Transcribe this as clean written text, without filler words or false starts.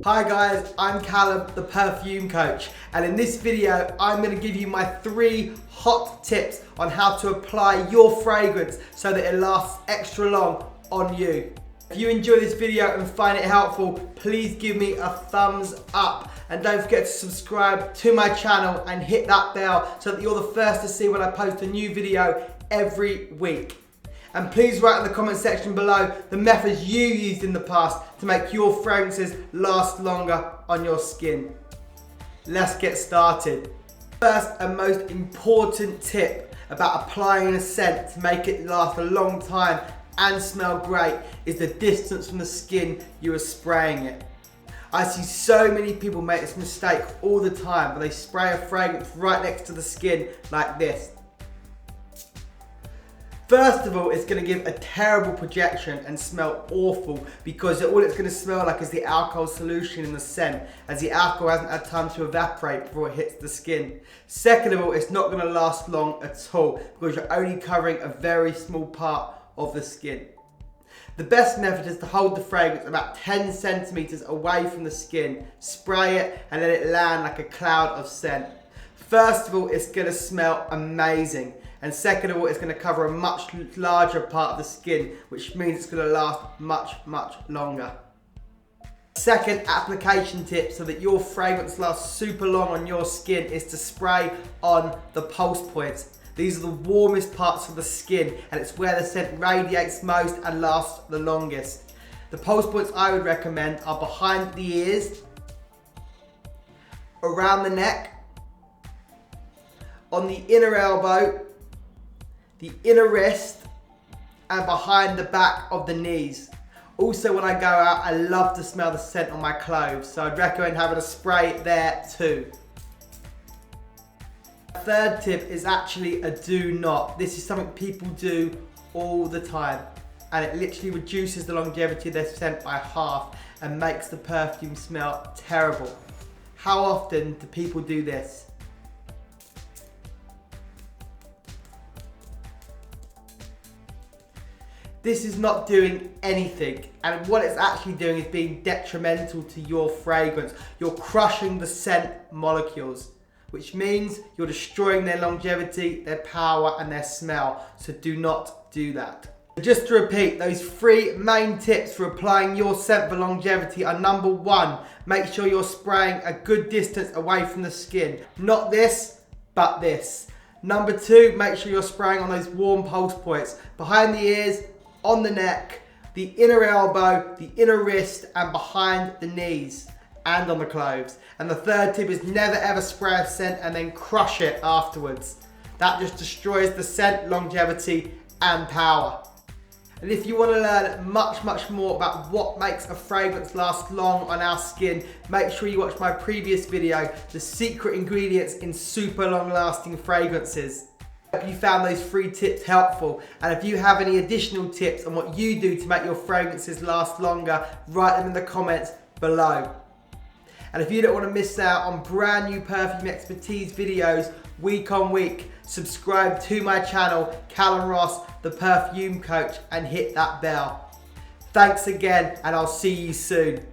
Hi guys, I'm Callum, the Perfume Coach, and in this video I'm going to give you my 3 hot tips on how to apply your fragrance so that it lasts extra long on you. If you enjoy this video and find it helpful, please give me a thumbs up and don't forget to subscribe to my channel and hit that bell so that you're the first to see when I post a new video every week. And please write in the comment section below the methods you used in the past to make your fragrances last longer on your skin. Let's get started. First and most important tip about applying a scent to make it last a long time and smell great is the distance from the skin you are spraying it. I see so many people make this mistake all the time, but they spray a fragrance right next to the skin like this. First of all, it's going to give a terrible projection and smell awful because all it's going to smell like is the alcohol solution in the scent, as the alcohol hasn't had time to evaporate before it hits the skin. Second of all, it's not going to last long at all because you're only covering a very small part of the skin. The best method is to hold the fragrance about 10 centimeters away from the skin, spray it and let it land like a cloud of scent. First of all, it's going to smell amazing. And second of all, it's going to cover a much larger part of the skin, which means it's going to last much longer. Second application tip so that your fragrance lasts super long on your skin is to spray on the pulse points. These are the warmest parts of the skin and it's where the scent radiates most and lasts the longest. The pulse points I would recommend are behind the ears, around the neck, on the inner elbow, the inner wrist, and behind the back of the knees. Also, when I go out, I love to smell the scent on my clothes, so I'd recommend having a spray there too. Third tip is actually a do not. This is something people do all the time, and it literally reduces the longevity of their scent by half and makes the perfume smell terrible. How often do people do this? This is not doing anything, and what it's actually doing is being detrimental to your fragrance. You're crushing the scent molecules, which means you're destroying their longevity, their power, and their smell. So do not do that. Just to repeat, those 3 main tips for applying your scent for longevity are: number 1, make sure you're spraying a good distance away from the skin. Not this, but this. Number 2, make sure you're spraying on those warm pulse points, behind the ears, on the neck, the inner elbow, the inner wrist, and behind the knees, and on the clothes. And the third tip is never ever spray a scent and then crush it afterwards. That just destroys the scent longevity and power. And if you want to learn much more about what makes a fragrance last long on our skin, make sure you watch my previous video, the secret ingredients in super long lasting fragrances. I hope you found those 3 tips helpful, and if you have any additional tips on what you do to make your fragrances last longer, write them in the comments below. And if you don't want to miss out on brand new perfume expertise videos week on week, subscribe to my channel, Callum Ross, the Perfume Coach, and hit that bell. Thanks again, and I'll see you soon.